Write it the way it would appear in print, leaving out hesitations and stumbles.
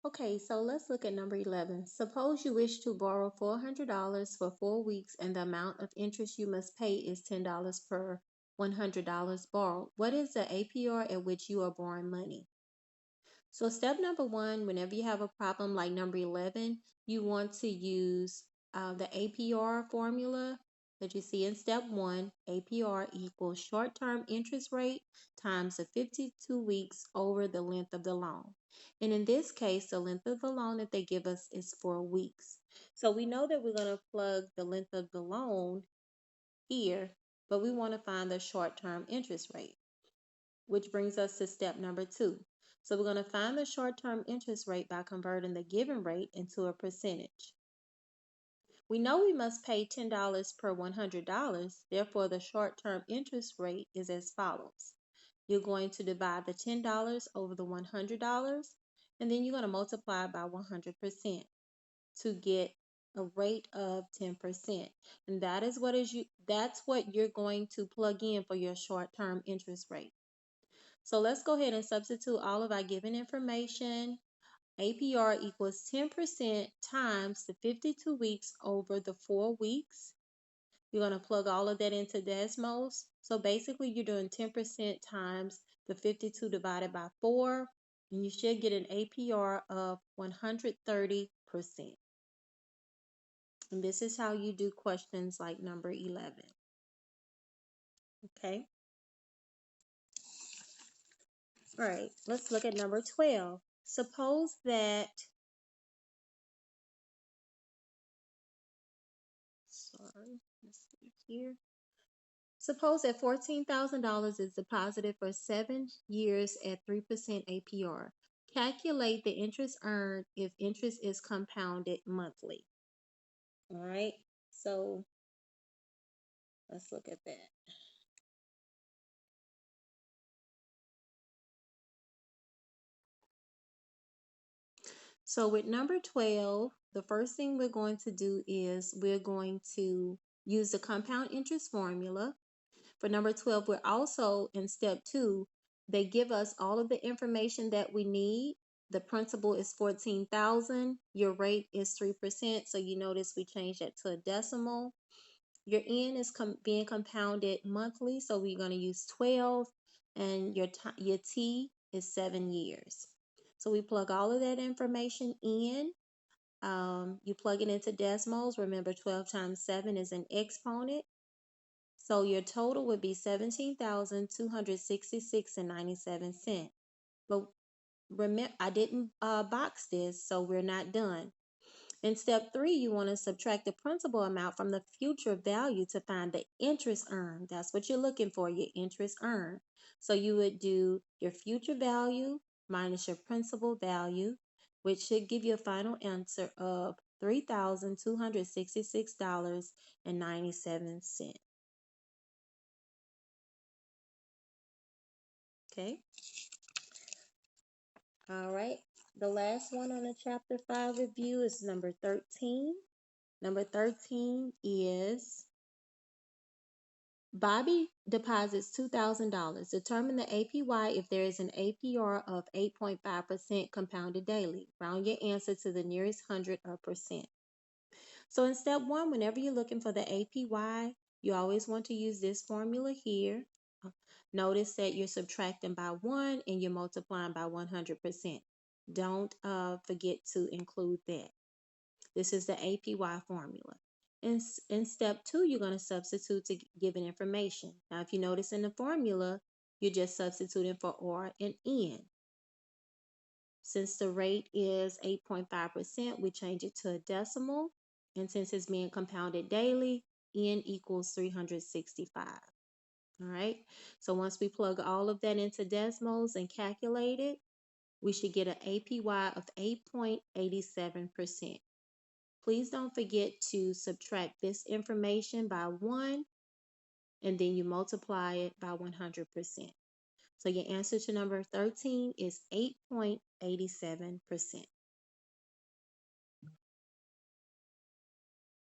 Okay, so let's look at number 11. Suppose you wish to borrow $400 for 4 weeks and the amount of interest you must pay is $10 per $100 borrowed. What is the APR at which you are borrowing money? So step number 1, whenever you have a problem like number 11, you want to use the APR formula that you see in step 1. APR equals short-term interest rate times the 52 weeks over the length of the loan. And in this case, the length of the loan that they give us is 4 weeks. So we know that we're going to plug the length of the loan here, but we want to find the short-term interest rate, which brings us to step number 2. So we're going to find the short-term interest rate by converting the given rate into a percentage. We know we must pay $10 per $100, therefore the short-term interest rate is as follows. You're going to divide the $10 over the $100, and then you're going to multiply by 100% to get a rate of 10%. And that's what you're going to plug in for your short-term interest rate. So let's go ahead and substitute all of our given information. APR equals 10% times the 52 weeks over the 4 weeks. You're going to plug all of that into decimals. So basically you're doing 10% times the 52 divided by 4, and you should get an APR of 130%. And this is how you do questions like number 11. Okay. All right, let's look at number 12. Suppose that let's see here. Suppose that $14,000 is deposited for 7 years at 3% APR. Calculate the interest earned if interest is compounded monthly. All right, so let's look at that. So with number 12, the first thing we're going to do is we're going to use the compound interest formula. For number 12, we're also in step 2. They give us all of the information that we need. The principal is $14,000. Your rate is 3%. So you notice we changed that to a decimal. Your N is being compounded monthly. So we're going to use 12. And your T is 7 years. So we plug all of that information in. You plug it into decimals. Remember, 12 times 7 is an exponent. So your total would be $17,266.97. But remember, I didn't box this, so we're not done. In step 3, you want to subtract the principal amount from the future value to find the interest earned. That's what you're looking for, your interest earned. So you would do your future value minus your principal value, which should give you a final answer of $3,266.97. Okay. All right. The last one on the chapter 5 review is number 13. Number 13 is Bobby deposits $2,000. Determine the APY if there is an APR of 8.5% compounded daily. Round your answer to the nearest hundred or percent. So in step 1, whenever you're looking for the APY, you always want to use this formula here. Notice that you're subtracting by 1 and you're multiplying by 100%. Don't forget to include that. This is the APY formula. In step 2, you're going to substitute to given information. Now, if you notice in the formula, you're just substituting for R and N. Since the rate is 8.5%, we change it to a decimal. And since it's being compounded daily, N equals 365. All right. So once we plug all of that into decimals and calculate it, we should get an APY of 8.87%. Please don't forget to subtract this information by 1, and then you multiply it by 100%. So your answer to number 13 is 8.87%.